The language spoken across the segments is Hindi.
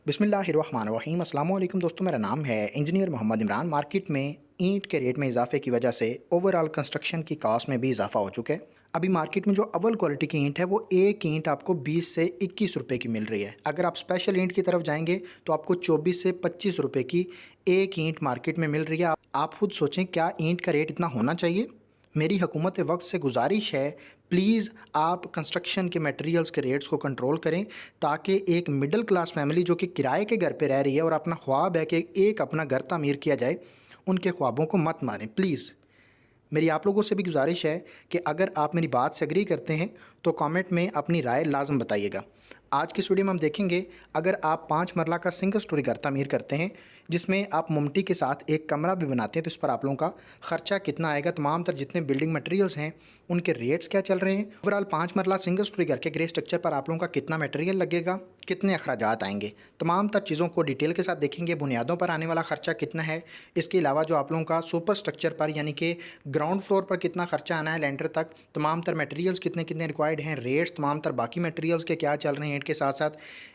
बिस्मिल्लाहिर्रहमानिर्रहीम। अस्सलाम वालेकुम दोस्तों, मेरा नाम है इंजीनियर मोहम्मद इमरान। मार्केट में ईंट के रेट में इजाफे की वजह से ओवरऑल कंस्ट्रक्शन की कॉस्ट में भी इजाफा हो चुका है। अभी मार्केट में जो अव्वल क्वालिटी की ईंट है वो एक ईंट आपको 20 से 21 रुपए की मिल रही है। अगर आप स्पेशल ईंट की तरफ जाएंगे तो आपको 24 से 25 रुपए की एक ईंट मार्केट में मिल रही है। आप खुद सोचें, क्या ईंट का रेट इतना होना चाहिए? मेरी हुकूमत वक्त से गुजारिश है, प्लीज़ आप कंस्ट्रक्शन के मटेरियल्स के रेट्स को कंट्रोल करें, ताकि एक मिडिल क्लास फैमिली जो कि किराए के घर पे रह रही है और अपना ख्वाब है कि एक अपना घर तामीर किया जाए, उनके ख्वाबों को मत मारें प्लीज़। मेरी आप लोगों से भी गुजारिश है कि अगर आप मेरी बात से एग्री करते हैं तो कमेंट में अपनी राय लाजम बताइएगा। आज की इस वीडियो में हम देखेंगे, अगर आप 5 मरला का सिंगल स्टोरी घर तामीर करते हैं जिसमें आप मुमटी के साथ एक कमरा भी बनाते हैं, तो इस पर आप लोगों का ख़र्चा कितना आएगा, तमाम तर जितने बिल्डिंग मटेरियल्स हैं उनके रेट्स क्या चल रहे हैं, ओवरऑल 5 मरला सिंगल स्टोरी घर के ग्रे स्ट्रक्चर पर आप लोगों का कितना मटेरियल लगेगा, कितने अखराजात आएंगे, तमाम तर चीज़ों को डिटेल के साथ देखेंगे। बुनियादों पर आने वाला खर्चा कितना है, इसके अलावा जो आप लोगों का सुपर स्ट्रक्चर पर यानी कि ग्राउंड फ्लोर पर कितना खर्चा आना है लेंटर तक, तमाम तर मटेरियल्स कितने कितने रिक्वायर्ड हैं, रेट्स तमाम तर बाकी मटेरियल्स के क्या चल रहे हैं, इनके साथ साथ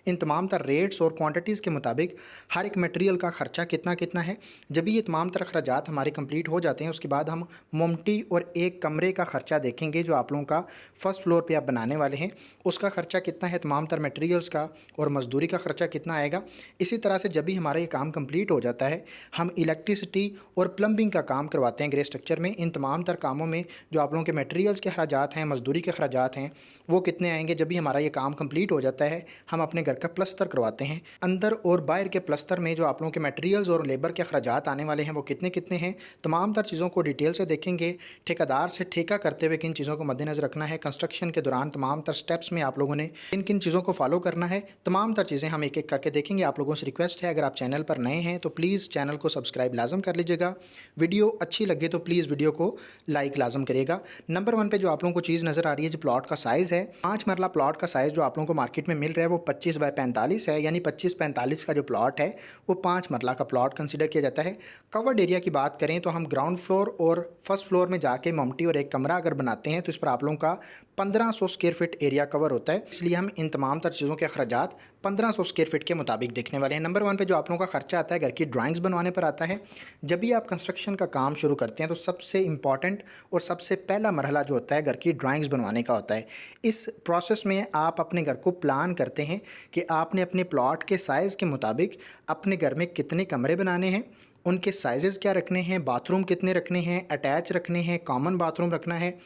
इन तमाम तर रेट्स और क्वांटिटीज़ के मुताबिक हर एक मटेरियल का खर्चा कितना कितना है। जब भी ये तमाम तर अखराजात हमारे कंप्लीट हो जाते हैं उसके बाद हम मोमटी और एक कमरे का खर्चा देखेंगे जो आप लोगों का फर्स्ट फ्लोर पे आप बनाने वाले हैं, उसका खर्चा कितना है, तमाम तर मटेरियल्स का और मजदूरी का खर्चा कितना आएगा। इसी तरह से जब भी हमारा ये काम कंप्लीट हो जाता है हम इलेक्ट्रिसिटी और प्लम्बिंग का काम करवाते हैं ग्रे स्ट्रक्चर में। इन तमाम तर कामों में जो आप लोगों के मटेरियल्स के अखराजात हैं, मजदूरी के अखराजात हैं, वो कितने आएंगे। जब भी हमारा ये काम कंप्लीट हो जाता है हम अपने घर का प्लस्तर करवाते हैं। अंदर और बाहर के प्लस्तर में जो आप लोगों के मटेरियल्स और लेबर के अखराजात आने वाले हैं वो कितने कितने हैं, तमाम तर चीज़ों को डिटेल से देखेंगे। ठेकेदार से ठेका करते हुए किन चीज़ों को मद्देनजर रखना है, कंस्ट्रक्शन के दौरान तमाम तर स्टेप्स में आप लोगों ने किन किन चीज़ों को फॉलो करना है, तमाम तर चीज़ें हम एक एक करके देखेंगे। आप लोगों से रिक्वेस्ट है, अगर आप चैनल पर नए हैं तो प्लीज़ चैनल को सब्सक्राइब लाजम कर लीजिएगा। वीडियो अच्छी लगे तो प्लीज़ वीडियो को लाइक लाजम करिएगा। नंबर 1 पे जो आप लोगों को चीज़ नज़र आ रही है, जो प्लॉट का साइज़ है, 5 मरला प्लॉट का साइज़ जो आप लोगों को मार्केट में मिल रहा है वो 25 बाय 45 है, यानी 25-45 का जो प्लॉट है वो 5 मरला का प्लॉट कंसिडर किया जाता है। कवर्ड एरिया की बात करें तो हम ग्राउंड फ्लोर और फर्स्ट फ्लोर में जाके मोमटी और एक कमरा अगर बनाते हैं तो इस पर आप लोगों का 1500 स्क्वायर फीट एरिया कवर होता है, इसलिए हम इन तमाम तर चीज़ों के अखराजात 1500 स्क्वायर फीट के मुताबिक देखने वाले हैं। नंबर 1 पे जो आप लोगों का खर्चा आता है घर की ड्राइंग्स बनवाने पर आता है। जब भी आप कंस्ट्रक्शन का काम शुरू करते हैं तो सबसे इंपॉर्टेंट और सबसे पहला मरहला जो होता है घर की ड्राइंग्स बनवाने का होता है। इस प्रोसेस में आप अपने घर को प्लान करते हैं कि आपने अपने प्लॉट के साइज़ के मुताबिक अपने घर में कितने कमरे बनाने हैं, उनके साइजेस क्या रखने हैं, बाथरूम कितने रखने हैं, अटैच रखने हैं, कॉमन बाथरूम रखना है,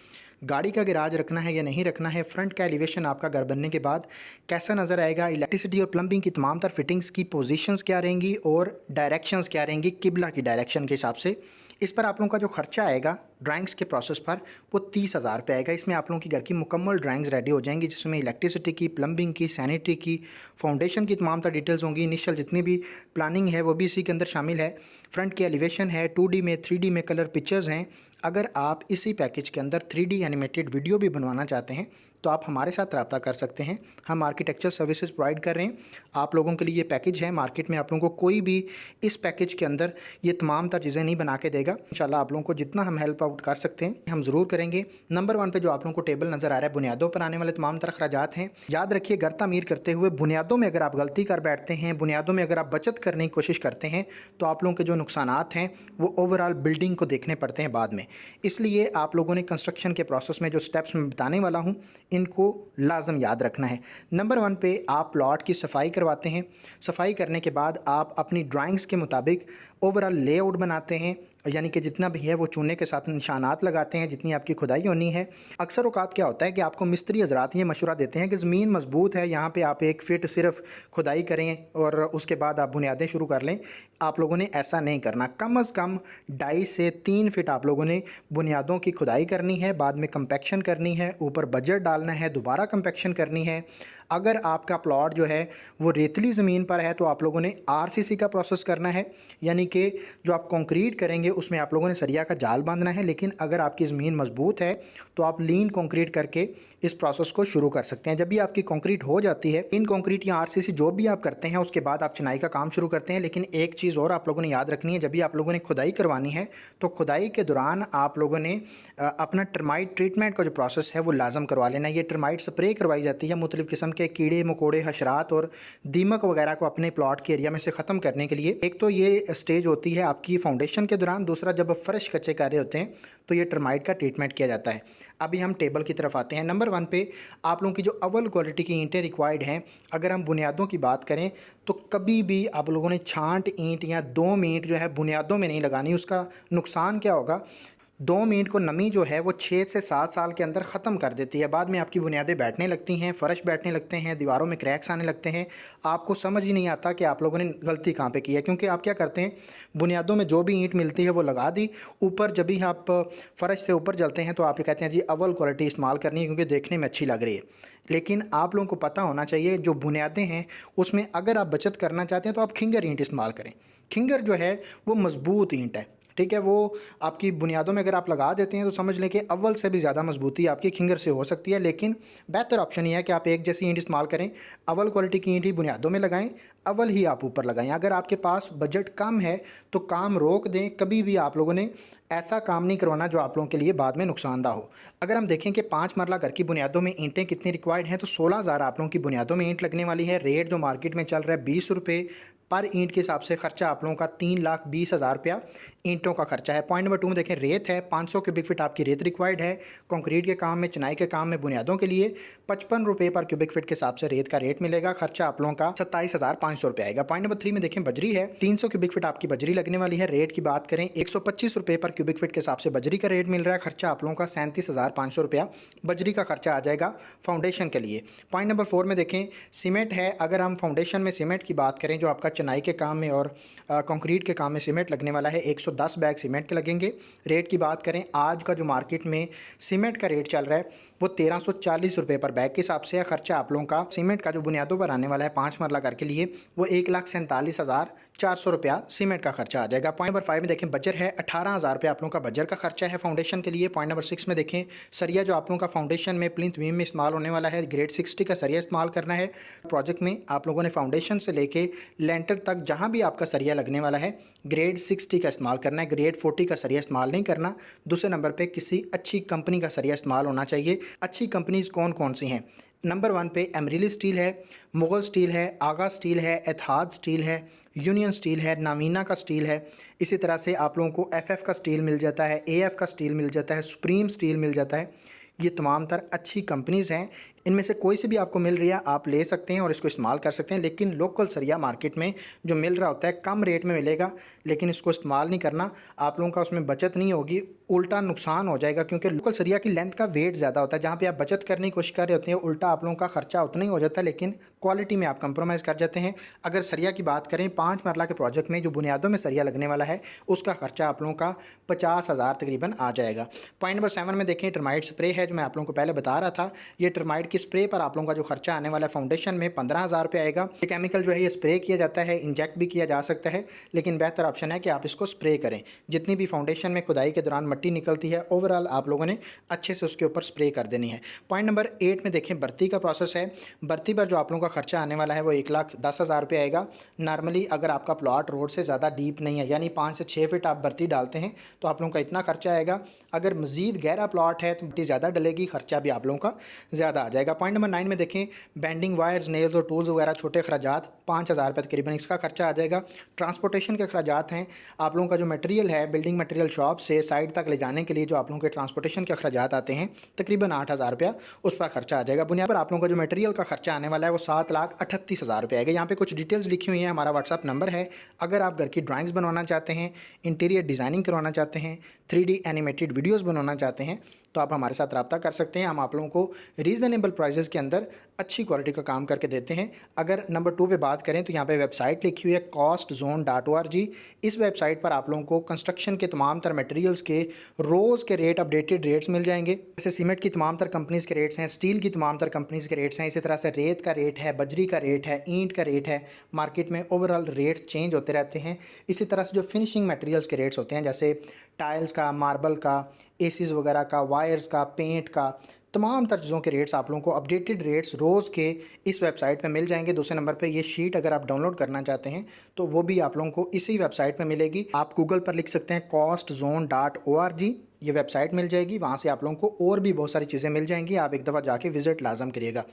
गाड़ी का गैराज रखना है या नहीं रखना है, फ्रंट का एलिवेशन आपका घर बनने के बाद कैसा नज़र आएगा, इलेक्ट्रिसिटी और प्लम्बिंग की तमाम तर फिटिंग्स की पोजीशंस क्या रहेंगी और डायरेक्शंस क्या रहेंगी किबला की डायरेक्शन के हिसाब से। इस पर आप लोगों का जो खर्चा आएगा ड्राइंग्स के प्रोसेस पर वो 30,000 रुपये आएगा। इसमें आप लोगों की घर की मुकम्मल ड्राइंग्स रेडी हो जाएंगी जिसमें इलेक्ट्रिसिटी की, प्लम्बिंग की, सैनिटरी की, फाउंडेशन की तमाम तर डिटेल्स होंगी। इनिशियल जितनी भी प्लानिंग है वो भी इसी के अंदर शामिल है। फ्रंट की एलिवेशन है, 2D में 3D में कलर पिक्चर्स हैं। अगर आप इसी पैकेज के अंदर 3D एनिमेटेड वीडियो भी बनवाना चाहते हैं तो आप हमारे साथ रब्ता कर सकते हैं। हम आर्किटेक्चर सर्विसेज प्रोवाइड कर रहे हैं आप लोगों के लिए। ये पैकेज है, मार्केट में आप लोगों को कोई भी इस पैकेज के अंदर ये तमाम तर चीज़ें नहीं बना के देगा। इंशाल्लाह आप लोगों को जितना हम हेल्प आउट कर सकते हैं हम ज़रूर करेंगे। नंबर 1 पे जो आप लोगों को टेबल नज़र आ रहा है, बुनियादों पर आने वाले तमाम तर अखराजात हैं। याद रखिए, घर तामीर करते हुए बुनियादों में अगर आप गलती कर बैठते हैं, बुनियादों में अगर आप बचत करने की कोशिश करते हैं तो आप लोगों के जो नुकसानात हैं वो ओवरऑल बिल्डिंग को देखने पड़ते हैं बाद में। इसलिए आप लोगों ने कंस्ट्रक्शन के प्रोसेस में जो स्टेप्स मैं बताने वाला हूँ इनको लाजम याद रखना है। नंबर 1 पे आप प्लॉट की सफाई करवाते हैं। सफाई करने के बाद आप अपनी ड्राइंग्स के मुताबिक ओवरऑल लेआउट बनाते हैं, यानी कि जितना भी है वो चूने के साथ निशानात लगाते हैं जितनी आपकी खुदाई होनी है। अक्सर औकात क्या होता है कि आपको मिस्त्री हजरात ये मशवरा देते हैं कि ज़मीन मजबूत है, यहाँ पे आप 1 फीट सिर्फ खुदाई करें और उसके बाद आप बुनियादें शुरू कर लें। आप लोगों ने ऐसा नहीं करना। कम अज़ कम 2.5 से 3 फीट आप लोगों ने बुनियादों की खुदाई करनी है, बाद में कंपैक्शन करनी है, ऊपर बजट डालना है, दोबारा कंपैक्शन करनी है। अगर आपका प्लॉट जो है वो रेतली ज़मीन पर है तो आप लोगों ने RCC का प्रोसेस करना है, यानी कि जो आप कंक्रीट करेंगे उसमें आप लोगों ने सरिया का जाल बांधना है। लेकिन अगर आपकी ज़मीन मजबूत है तो आप लीन कंक्रीट करके इस प्रोसेस को शुरू कर सकते हैं। जब भी आपकी कंक्रीट हो जाती है, लीन कंक्रीट या RCC जो भी आप करते हैं उसके बाद आप चिनाई का काम शुरू करते हैं। लेकिन एक चीज़ और आप लोगों ने याद रखनी है, जब भी आप लोगों ने खुदाई करवानी है तो खुदाई के दौरान आप लोगों ने अपना टर्माइट ट्रीटमेंट का जो प्रोसेस है वो लाजम करवा लेना है। ये टर्माइट स्प्रे करवाई जाती है मुख्तलिफ़ किस्म के कीड़े मकोड़े, हशरात और दीमक वगैरह को अपने प्लॉट के एरिया में से ख़त्म करने के लिए एक तो ये स्टेज होती है आपकी फाउंडेशन के दौरान, दूसरा जब फ़र्श कच्चे कर रहे होते हैं तो ये टर्माइट का ट्रीटमेंट किया जाता है। अभी हम टेबल की तरफ आते हैं। नंबर 1 पे आप लोगों की जो अव्वल क्वालिटी की ईंटें रिक्वायर्ड हैं, अगर हम बुनियादों की बात करें तो कभी भी आप लोगों ने छांट ईंट या दोम ईंट जो है बुनियादों में नहीं लगानी। उसका नुकसान क्या होगा, दोम ईंट को नमी जो है वो 6 से 7 साल के अंदर ख़त्म कर देती है। बाद में आपकी बुनियादें बैठने लगती हैं, फ़र्श बैठने लगते हैं, दीवारों में क्रैक्स आने लगते हैं। आपको समझ ही नहीं आता कि आप लोगों ने गलती कहाँ पे की है, क्योंकि आप क्या करते हैं, बुनियादों में जो भी ईंट मिलती है वो लगा दी, ऊपर जब भी आप फ़र्श से ऊपर चलते हैं तो आप ये कहते हैं जी अव्वल क्वालिटी इस्तेमाल करनी है क्योंकि देखने में अच्छी लग रही है। लेकिन आप लोगों को पता होना चाहिए जो बुनियादें हैं उसमें अगर आप बचत करना चाहते हैं तो आप खिंगर ईंट इस्तेमाल करें। खिंगर जो है वो मज़बूत ईंट है, ठीक है। वो आपकी बुनियादों में अगर आप लगा देते हैं तो समझ लें कि अव्वल से भी ज़्यादा मजबूती आपकी खिंगर से हो सकती है। लेकिन बेहतर ऑप्शन ये है कि आप एक जैसी ईंट इस्तेमाल करें, अव्वल क्वालिटी की ईंट ही बुनियादों में लगाएं, अव्वल ही आप ऊपर लगाएं। अगर आपके पास बजट कम है तो काम रोक दें। कभी भी आप लोगों ने ऐसा काम नहीं करवाना जो आप लोगों के लिए बाद में नुकसानदा हो। अगर हम देखें कि 5 मरला घर की बुनियादों में ईंटें कितनी रिक्वायर्ड हैं तो 16,000 आप लोगों की बुनियादों में ईंट लगने वाली है। रेट जो मार्केट में चल रहा है 20 रुपये पर ईंट के हिसाब से खर्चा आप लोगों का 3,20,000 रुपया ईंटों का खर्चा है। पॉइंट नंबर 2 में देखें, रेत है 500 क्यूबिक फीट आपकी रेत रिक्वायर्ड है। कंक्रीट के काम में, चिनाई के काम में, बुनियादों के लिए 55 रुपये पर क्यूबिक फीट के हिसाब से रेत का रेट मिलेगा। खर्चा आप लोगों का 27,500 रुपये आएगा। पॉइंट नंबर 3 में देखें, बजरी है 300 क्यूबिक फीट आपकी बजरी लगने वाली है। रेट की बात करें 125 रुपये पर क्यूबिक फीट के हिसाब से बजरी का रेट मिल रहा है। खर्चा आप लोगों का 37,500 रुपया बजरी का खर्चा आ जाएगा फाउंडेशन के लिए। पॉइंट नंबर 4 में देखें, सीमेंट है। अगर हम फाउंडेशन में सीमेंट की बात करें जो आपका चिनाई के काम में और कंक्रीट के काम में सीमेंट लगने वाला है, 110 बैग सीमेंट के लगेंगे। रेट की बात करें, आज का जो मार्केट में सीमेंट का रेट चल रहा है वो 1340 रुपये पर बैग के हिसाब से है। खर्चा आप लोगों का सीमेंट का जो बुनियादों पर आने वाला है 5 मरला घर के लिए वो 1,47,400 रुपया सीमेंट का खर्चा आ जाएगा। पॉइंट नंबर 5 में देखें, बजर है 18,000 रुपये आप लोगों का बजर का खर्चा है फाउंडेशन के लिए। पॉइंट नंबर 6 में देखें, सरिया जो आप लोगों का फाउंडेशन में प्लिंथ बीम में इस्तेमाल होने वाला है, ग्रेड 60 का सरिया इस्तेमाल करना है। प्रोजेक्ट में आप लोगों ने फाउंडेशन से लेके लेंटर तक जहाँ भी आपका सरिया लगने वाला है ग्रेड 60 का इस्तेमाल करना है, ग्रेड 40 का सरिया इस्तेमाल नहीं करना। दूसरे नंबर पे किसी अच्छी कंपनी का सरिया इस्तेमाल होना चाहिए। अच्छी कंपनीज़ कौन कौन सी हैं? नंबर 1 पे एमरिल स्टील है, मुगल स्टील है, आगा स्टील है, एतहाद स्टील है, यूनियन स्टील है, नामीना का स्टील है। इसी तरह से आप लोगों को एफएफ का स्टील मिल जाता है, एएफ का स्टील मिल जाता है, सुप्रीम स्टील मिल जाता है। ये तमाम तर अच्छी कंपनीज़ हैं। इनमें से कोई से भी आपको मिल रही है आप ले सकते हैं और इसको इस्तेमाल कर सकते हैं। लेकिन लोकल सरिया मार्केट में जो मिल रहा होता है कम रेट में मिलेगा, लेकिन इसको इस्तेमाल नहीं करना। आप लोगों का उसमें बचत नहीं होगी, उल्टा नुकसान हो जाएगा, क्योंकि लोकल सरिया की लेंथ का वेट ज़्यादा होता है। जहाँ पे आप बचत करने की कोशिश कर रहे होते हैं उल्टा आप लोगों का खर्चा उतना ही हो जाता है, लेकिन क्वालिटी में आप कंप्रोमाइज़ कर जाते हैं। अगर सरिया की बात करें 5 मरला के प्रोजेक्ट में जो बुनियादों में सरिया लगने वाला है उसका खर्चा आप लोगों का 50,000 तकरीबन आ जाएगा। पॉइंट नंबर 7 में देखें, टर्माइट स्प्रे है जो मैं आप लोगों को पहले बता रहा था। ये टर्माइट की स्प्रे पर आप लोगों का जो खर्चा आने वाला है फाउंडेशन में 15,000 रुपये आएगा। ये केमिकल जो है ये स्प्रे किया जाता है, इंजेक्ट भी किया जा सकता है, लेकिन बेहतर ऑप्शन है कि आप इसको स्प्रे करें। जितनी भी फाउंडेशन में खुदाई के दौरान मिट्टी निकलती है ओवरऑल आप लोगों ने अच्छे से उसके ऊपर स्प्रे कर देनी है। पॉइंट नंबर 8 में देखें, भर्ती का प्रोसेस है। भर्ती पर जो आप लोगों का खर्चा आने वाला है वो 1,10,000 रुपये आएगा। नॉर्मली अगर आपका प्लॉट रोड से ज़्यादा डीप नहीं है, यानी 5 से 6 फीट आप भर्ती डालते हैं तो आप लोगों का इतना खर्चा आएगा। अगर मज़ीद गहरा प्लॉट है तो मिट्टी ज़्यादा डलेगी, खर्चा भी आप लोगों का ज़्यादा आ जाएगा। पॉइंट नंबर 9 में देखें, बैंडिंग वायर्स, नेल्स और टूल्स वगैरह छोटे अखराजात 5,000 रुपये तकरीबन इसका खर्चा आ जाएगा। ट्रांसपोर्टेशन के अखराजात हैं, आप लोगों का जो मटेरियल है बिल्डिंग मटेरियल शॉप से साइड तक ले जाने के लिए जो आप लोगों के ट्रांसपोर्टेशन के अखराजात आते हैं तकरीबन 8,000 रुपया उस पर खर्चा आ जाएगा। बुनियाद पर आप लोगों का जो मटेरियल का खर्चा आने वाला है वो 7,38,000 रुपये आएगा। यहाँ पे कुछ डिटेल्स लिखी हुई हैं, हमारा व्हाट्सअप नंबर है। अगर आप घर की ड्राइंग्स बनवाना चाहते हैं, इंटीरियर डिज़ाइनिंग करवाना चाहते हैं, 3D एनिमेटेड वीडियोज़ बनवाना चाहते हैं तो आप हमारे साथ रब्ता कर सकते हैं। हम आप लोगों को रीज़नेबल प्राइजेस के अंदर अच्छी क्वालिटी का काम करके देते हैं। अगर नंबर 2 पे बात करें तो यहाँ पे वेबसाइट लिखी हुई है costzone.org। इस वेबसाइट पर आप लोगों को कंस्ट्रक्शन के तमाम तर मटेरियल्स के रोज़ के रेट, अपडेटेड रेट्स मिल जाएंगे। जैसे सीमेंट की तमाम तर कंपनीज़ के रेट्स हैं, स्टील की तमाम तर कंपनीज़ के रेट्स हैं, इसी तरह से रेत का रेट है, बजरी का रेट है, ईंट का रेट है। मार्केट में ओवरऑल रेट्स चेंज होते रहते हैं। इसी तरह से जो फिनिशिंग मटेरियल्स के रेट्स होते हैं जैसे टाइल्स का, मार्बल का, एसीज़ वगैरह का, वायर्स का, पेंट का, तमाम तर चीज़ों के रेट्स आप लोगों को अपडेटेड रेट्स रोज़ के इस वेबसाइट पे मिल जाएंगे। दूसरे नंबर पे ये शीट अगर आप डाउनलोड करना चाहते हैं तो वो भी आप लोगों को इसी वेबसाइट पे मिलेगी। आप गूगल पर लिख सकते हैं costzone.org। ये वेबसाइट मिल जाएगी, वहाँ से आप लोगों को और भी बहुत सारी चीज़ें मिल जाएंगी, आप एक दफ़ा जाके विज़िट लाजम करिएगा।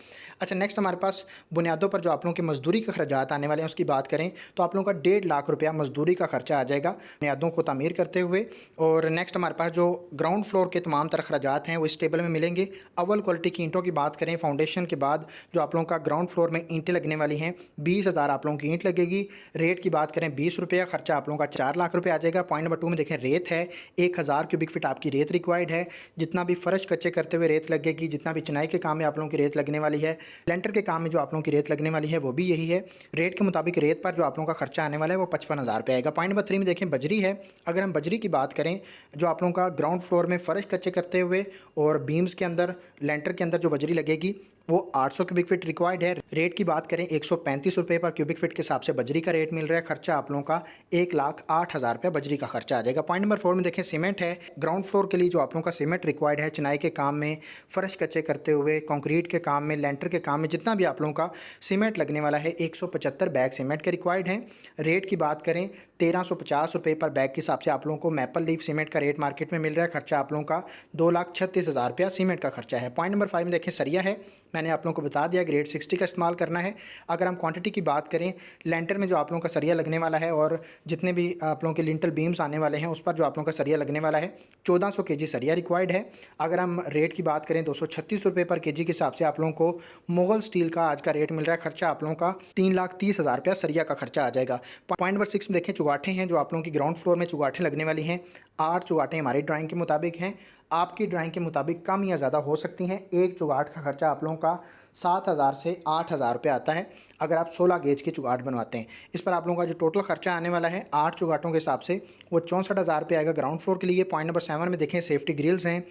अच्छा, नेक्स्ट हमारे पास बुनियादों पर जो आप लोगों के मजदूरी के खर्चात आने वाले हैं उसकी बात करें तो आप लोगों का 1.5 लाख रुपया मजदूरी का खर्चा आ जाएगा बुनियादों को तामीर करते हुए। और नेक्स्ट हमारे पास जो ग्राउंड फ्लोर के तमाम तरह खर्चात हैं वो इस टेबल में मिलेंगे। अव्वल क्वालिटी की ईंटों की बात करें, फाउंडेशन के बाद जो आप लोगों का ग्राउंड फ्लोर में ईंटें लगने वाली हैं 20,000 आप लोगों की ईंट लगेगी। रेट की बात करें 20 रुपये, खर्चा आप लोगों का 4 लाख रुपये आ जाएगा। पॉइंट नंबर 2 में देखें रेत है, 1000 क्यूबिक फीट आपकी रेत रिक्वायर्ड है। जितना भी फर्श कच्चे करते हुए रेत लगेगी, जितना भी चिनाई के काम में आप लोगों की रेत लगने वाली है, लेंटर के काम में जो आप लोगों की रेत लगने वाली है वो भी यही है। रेट के मुताबिक रेत पर जो आप लोगों का खर्चा आने वाला है वो 55,000 रुपये आएगा। पॉइंट नंबर 3 में देखें बजरी है। अगर हम बजरी की बात करें, जो आप लोगों का ग्राउंड फ्लोर में फर्श कच्चे करते हुए और बीम्स के अंदर, लेंटर के अंदर जो बजरी लगेगी वो 800 क्यूबिक फीट रिक्वायर्ड है। रेट की बात करें 135 रुपये पर क्यूबिक फीट के हिसाब से बजरी का रेट मिल रहा है। खर्चा आप लोगों का 1,08,000 रुपये बजरी का खर्चा आ जाएगा। पॉइंट नंबर 4 में देखें सीमेंट है। ग्राउंड फ्लोर के लिए जो आप लोगों का सीमेंट रिक्वायर्ड है, चिनाई के काम में, फर्श कच्चे करते हुए, कंक्रीट के काम में, लेंटर के काम में, जितना भी आप लोगों का सीमेंट लगने वाला है 175 बैग सीमेंट के रिक्वायर्ड हैं। रेट की बात करें 1,350 रुपये पर बैग के हिसाब से आप लोगों को मैपल लीफ सीमेंट का रेट मार्केट में मिल रहा है। खर्चा आप लोगों का 2,36,000 रुपया सीमेंट का खर्चा है। पॉइंट नंबर 5 में देखें सरिया है। मैंने आप लोगों को बता दिया ग्रेड 60 का इस्तेमाल करना है। अगर हम क्वांटिटी की बात करें, लेंटर में जो आप लोगों का सरिया लगने वाला है और जितने भी आप लोगों के लिंटल बीम्स आने वाले हैं उस पर जो आप लोगों का सरिया लगने वाला है 1400 केजी सरिया रिक्वायर्ड है। अगर हम रेट की बात करें 236 रुपये पर केजी के हिसाब से आप लोगों को मुगल स्टील का आज का रेट मिल रहा है। खर्चा आप लोगों का 3,30,000 रुपया सरिया का खर्चा आ जाएगा। पॉइंट नंबर 6 में देखें चुगाठें हैं। जो आप लोगों की ग्राउंड फ्लोर में चुगाठें लगने वाली हैं, 8 चुगाठें हमारी ड्राइंग के मुताबिक हैं। आपकी ड्राइंग के मुताबिक कम या ज़्यादा हो सकती हैं। एक चुगाठ का खर्चा आप लोगों का 7,000 से 8,000 रुपये आता है अगर आप 16 गेज की चुगाठ बनवाते हैं। इस पर आप लोगों का जो टोटल खर्चा आने वाला है 8 चुगाठों के हिसाब से वो 64,000 रुपये आएगा ग्राउंड फ्लोर के लिए। पॉइंट नंबर 7 में देखें सेफ्टी ग्रिल्स हैं।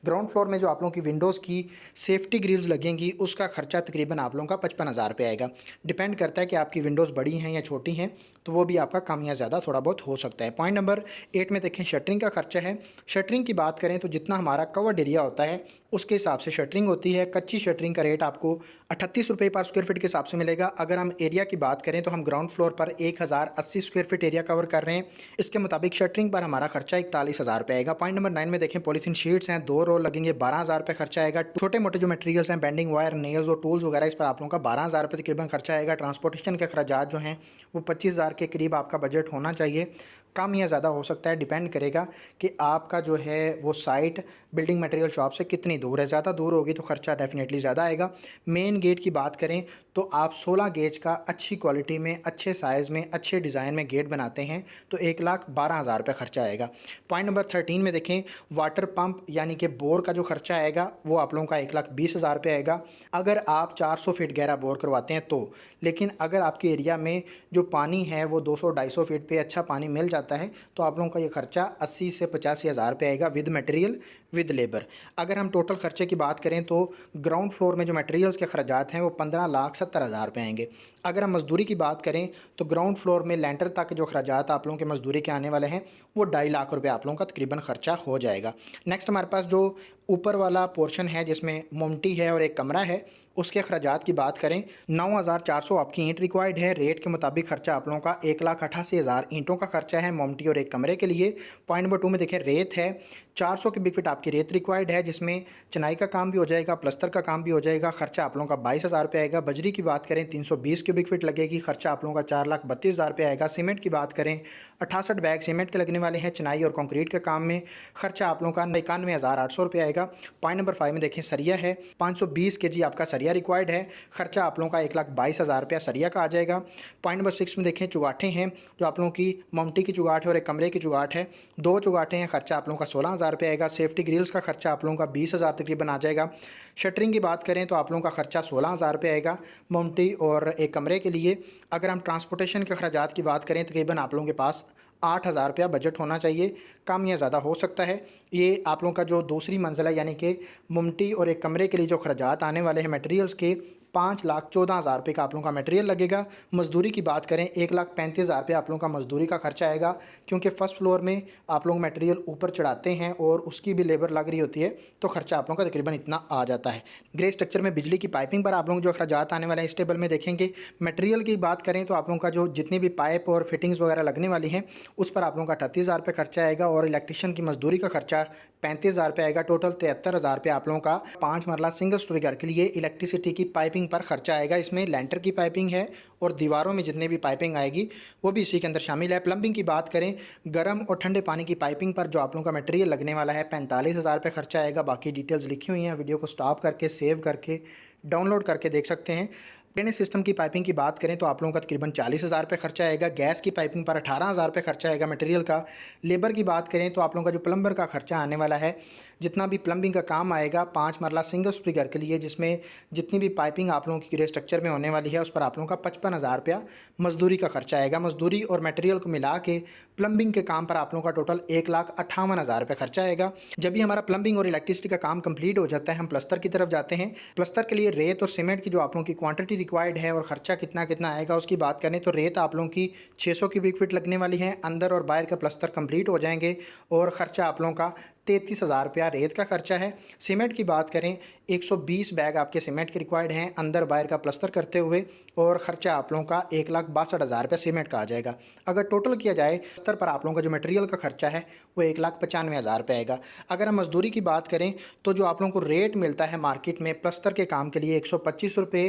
ग्राउंड फ्लोर में जो आप लोगों की विंडोज़ की सेफ्टी ग्रिल्स लगेंगी उसका खर्चा तकरीबन आप लोगों का 55,000 रुपये आएगा। डिपेंड करता है कि आपकी विंडोज़ बड़ी हैं या छोटी हैं, तो वो भी आपका कम या ज़्यादा थोड़ा बहुत हो सकता है। पॉइंट नंबर 8 में देखें शटरिंग का खर्चा है। शटरिंग की बात करें तो जितना हमारा कवर्ड एरिया होता है उसके हिसाब से शटरिंग होती है। कच्ची शटरिंग का रेट आपको 38 रुपये पर स्क्वायर फीट के हिसाब से मिलेगा। अगर हम एरिया की बात करें तो हम ग्राउंड फ्लोर पर 1,080 स्क्वायर फीट एरिया कवर कर रहे हैं। इसके मुताबिक शटरिंग पर हमारा खर्चा 41,000 रुपये आएगा। पॉइंट नंबर 9 में देखें पॉलीथीन शीट्स हैं, 2 रोल लगेंगे, 12,000 रुपये खर्चा आएगा। छोटे मोटे जो मटेरियल्स हैं, बेंडिंग वायर, नेल्स और टूल्स वगैरह, इस पर आप लोगों का 12,000 रुपये तकरीबन खर्चा आएगा। ट्रांसपोर्टेशन के अखराजात जो हैं वो 25,000 के करीब आपका बजट होना चाहिए। कम या ज़्यादा हो सकता है, डिपेंड करेगा कि आपका जो है वो साइट बिल्डिंग मटेरियल शॉप से कितनी दूर है। ज़्यादा दूर होगी तो खर्चा डेफिनेटली ज़्यादा आएगा। मेन गेट की बात करें तो आप 16 गेज का अच्छी क्वालिटी में, अच्छे साइज़ में, अच्छे डिज़ाइन में गेट बनाते हैं तो 1,12,000 रुपये खर्चा आएगा। पॉइंट नंबर 13 में देखें वाटर पंप यानी कि बोर का जो खर्चा आएगा वो आप लोगों का 1,20,000 रुपये आएगा अगर आप 400 फीट गहरा बोर करवाते हैं तो। लेकिन अगर आपके एरिया में जो पानी है वो 200-250 फीट पे अच्छा पानी मिल जाता है तो आप लोगों का ये खर्चा 80 से 85,000 रुपये आएगा विद मटेरियल विद लेबर। अगर हम टोटल खर्चे की बात करें तो ग्राउंड फ्लोर में जो मटेरियल्स के अखराजात हैं वो 15,70,000 रुपये आएंगे। अगर हम मजदूरी की बात करें तो ग्राउंड फ्लोर में लेंटर तक जो अखराजात आप लोगों के मजदूरी के आने वाले हैं वो 2.5 लाख रुपये आप लोगों का तकरीबन खर्चा हो जाएगा। नेक्स्ट हमारे पास जो ऊपर वाला पोर्शन है जिसमें मोमटी है और एक कमरा है, उसके अखराजात की बात करें 9,400 आपकी ईंट रिक्वायर्ड है। रेट के मुताबिक खर्चा आप लोगों का 1,88,000 ईंटों का खर्चा है मोमटी और एक कमरे के लिए। पॉइंट नंबर 2 में देखें रेत है, 400 क्यूबिक फीट आपकी रेत रिक्वायर्ड है जिसमें चनाई का काम भी हो जाएगा, प्लस्तर का काम भी हो जाएगा। खर्चा आप लोगों का 22,000 रुपये आएगा। बजरी की बात करें 320 क्यूबिक फीट लगेगी, खर्चा आप लोगों का 4,32,000 रुपये आएगा। सीमेंट की बात करें 68 बैग सीमेंट के लगने वाले हैं चनाई और कंक्रीट के काम में, खर्चा आप लोगों का 91,800 रुपये आएगा। पॉइंट नंबर 5 में देखें सरिया है, 520 केजी आपका सरिया रिक्वायर्ड है, खर्चा आप लोगों का 1,22,000 रुपया सरिया का आ जाएगा। पॉइंट नंबर 6 में देखें चुगाठें हैं, जो आप लोगों की मोमटी की चुगाठ है और एक कमरे की चुगाठ है, 2 चुगाठें हैं, खर्चा आप लोगों का 16,000 रुपये आएगा। सेफ्टी ग्रिल्स का खर्चा आप लोगों का 20,000 तकरीबन आ जाएगा। शटरिंग की बात करें तो आप लोगों का खर्चा 16,000 रुपये आएगा मोमटी और एक कमरे के लिए। अगर हम ट्रांसपोर्टेशन के अखराजात की बात करें तकरीबन आप लोगों के पास 8,000 रुपया बजट होना चाहिए, कम या ज़्यादा हो सकता है। ये आप लोगों का जो दूसरी मंजिल है यानी कि मुमटी और एक कमरे के लिए जो खर्चात आने वाले हैं मटेरियल्स के 5,14,000 रुपये का आप लोगों का मटेरियल लगेगा। मज़दूरी की बात करें 1,35,000 रुपये आप लोगों का मज़दूरी का खर्चा आएगा, क्योंकि फ़र्स्ट फ्लोर में आप लोग मटेरियल ऊपर चढ़ाते हैं और उसकी भी लेबर लग रही होती है, तो खर्चा आप लोगों का तकरीबन इतना आ जाता है। ग्रे स्ट्रक्चर में बिजली की पाइपिंग पर आप लोग जो अखराजात आने वाले हैं इस टेबल में देखेंगे। मटेरियल की बात करें तो आप लोगों का जो जितनी भी पाइप और फिटिंग्स वगैरह लगने वाली हैं उस पर आप लोगों का 38,000 रुपये खर्चा आएगा और इलेक्ट्रिशियन की मजदूरी का खर्चा 35,000 रुपये आएगा। टोटल 73,000 रुपये आप लोगों का 5 मरला सिंगल स्टोरी घर के लिए इलेक्ट्रिसिटी की पाइपिंग पर खर्चा आएगा। इसमें लेंटर की पाइपिंग है और दीवारों में जितने भी पाइपिंग आएगी वो भी इसी के अंदर शामिल है। प्लम्बिंग की बात करें, गर्म और ठंडे पानी की पाइपिंग पर जो आप लोगों का मटेरियल लगने वाला है 45,000 रुपये खर्चा आएगा। बाकी डिटेल्स लिखी हुई हैं, वीडियो को स्टॉप करके सेव करके डाउनलोड करके देख सकते हैं। ड्रेनेज सिस्टम की पाइपिंग की बात करें तो आप लोगों का तकरीबन 40,000 रुपये खर्चा आएगा। गैस की पाइपिंग पर 18,000 रुपये खर्चा आएगा मटेरियल का। लेबर की बात करें तो आप लोगों का जो प्लम्बर का खर्चा आने वाला है, जितना भी प्लम्बिंग का काम आएगा 5 मरला सिंगल स्टोरी घर के लिए, जिसमें जितनी भी पाइपिंग आप लोगों की ग्रे स्ट्रक्चर में होने वाली है उस पर आप लोगों का 55,000 रुपया मजदूरी का खर्चा आएगा। मजदूरी और मटेरियल को मिला के प्लम्बिंग के काम पर आप लोगों का टोटल 1,58,000 रुपये खर्चा आएगा। जब भी हमारा प्लम्बिंग और इलेक्ट्रिसिटी का काम कंप्लीट हो जाता है हम प्लस्तर की तरफ जाते हैं। प्लस्तर के लिए रेत और सीमेंट की जो आप लोगों की क्वांटिटी रिक्वायर्ड है और खर्चा कितना कितना आएगा उसकी बात करें तो रेत आप लोगों की 600 क्यूबिक फीट लगने वाली है। अंदर और बाहर का प्लस्तर कंप्लीट हो जाएंगे और ख़र्चा आप लोगों का 33,000 रुपया रेत का खर्चा है। सीमेंट की बात करें 120 बैग आपके सीमेंट के रिक्वायर्ड हैं अंदर बाहर का प्लस्तर करते हुए और ख़र्चा आप लोगों का 1,62,000 रुपया सीमेंट का आ जाएगा। अगर टोटल किया जाए स्तर पर आप लोगों का जो मटेरियल का खर्चा है वो 1,95,000 रुपये आएगा। अगर हम मजदूरी की बात करें तो जो आप लोगों को रेट मिलता है मार्केट में प्लस्तर के काम के लिए 125 रुपये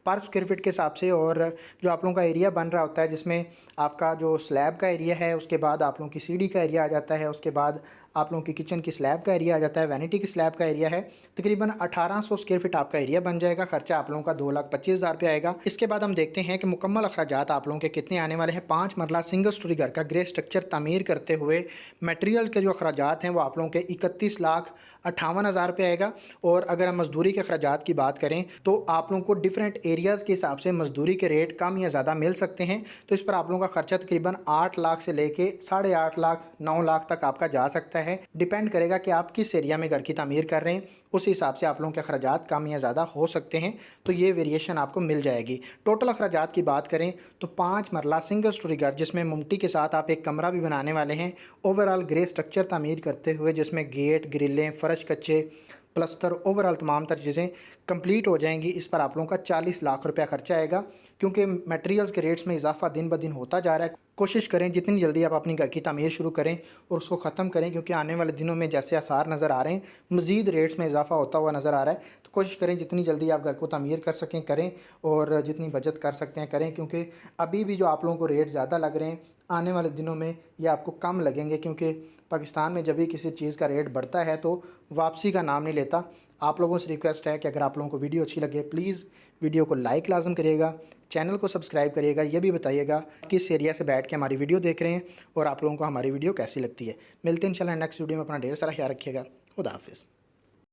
पर स्क्वायर फीट के हिसाब से, और जो आप लोगों का एरिया बन रहा होता है जिसमें आपका जो स्लैब का एरिया है उसके बाद आप लोगों की सीढ़ी का एरिया आ जाता है, उसके बाद आप लोगों की किचन की स्लैब का एरिया आ जाता है, वैनिटी की स्लैब का एरिया है, तकरीबन 1,800 स्क्वायर फीट आपका एरिया बन जाएगा। खर्चा आप लोगों का 2,25,000 रुपये आएगा। इसके बाद हम देखते हैं कि मुकम्मल अखराजात आप लोगों के कितने आने वाले हैं। 5 मरला सिंगल स्टोरी घर का ग्रे स्ट्रक्चर तामीर करते हुए मटेरियल के जो अखराजात हैं वो आप लोगों के 31,58,000 रुपये आएगा। और अगर हम मजदूरी के अखराजात की बात करें तो आप लोगों को डिफरेंट एरियाज़ के हिसाब से मजदूरी के रेट कम या ज़्यादा मिल सकते हैं, तो इस पर आप लोगों का खर्चा तकरीबन 8 लाख से लेके 8.5 लाख 9 लाख तक आपका जा सकता है। डिपेंड करेगा कि आप किस एरिया में घर की तामीर कर रहे हैं, उस हिसाब से आप लोगों के अखराजात कम या ज़्यादा हो सकते हैं, तो ये वेरिएशन आपको मिल जाएगी। टोटल अखराजात की बात करें तो 5 मरला सिंगल स्टोरी घर जिसमें मुमटी के साथ आप एक कमरा भी बनाने वाले हैं, ओवरऑल ग्रे स्ट्रक्चर तामीर करते हुए जिसमें गेट ग्रिलें फर्श कच्चे प्लस्तर ओवरऑल तमाम तर चीज़ें कंप्लीट हो जाएंगी। इस पर आप लोगों का 40 लाख रुपया खर्चा आएगा, क्योंकि मटेरियल्स के रेट्स में इजाफा दिन ब दिन होता जा रहा है। कोशिश करें जितनी जल्दी आप अपनी घर की तामीर शुरू करें और उसको ख़त्म करें, क्योंकि आने वाले दिनों में जैसे आसार नज़र आ रहे हैं मज़ीद रेट्स में इजाफा होता हुआ नज़र आ रहा है। तो कोशिश करें जितनी जल्दी आप घर को तामीर कर सकें करें और जितनी बचत कर सकते हैं करें, क्योंकि अभी भी जो आप लोगों को रेट ज़्यादा लग रहे हैं आने वाले दिनों में ये आपको कम लगेंगे, क्योंकि पाकिस्तान में जब भी किसी चीज़ का रेट बढ़ता है तो वापसी का नाम नहीं लेता। आप लोगों से रिक्वेस्ट है कि अगर आप लोगों को वीडियो अच्छी लगे प्लीज़ वीडियो को लाइक लाजम करिएगा, चैनल को सब्सक्राइब करिएगा, ये भी बताइएगा किस एरिया से बैठ के हमारी वीडियो देख रहे हैं और आप लोगों को हमारी वीडियो कैसी लगती है। मिलते हैं इंशाल्लाह नेक्स्ट वीडियो में। अपना ढेर सारा ख्याल रखिएगा। खुदा हाफिज़।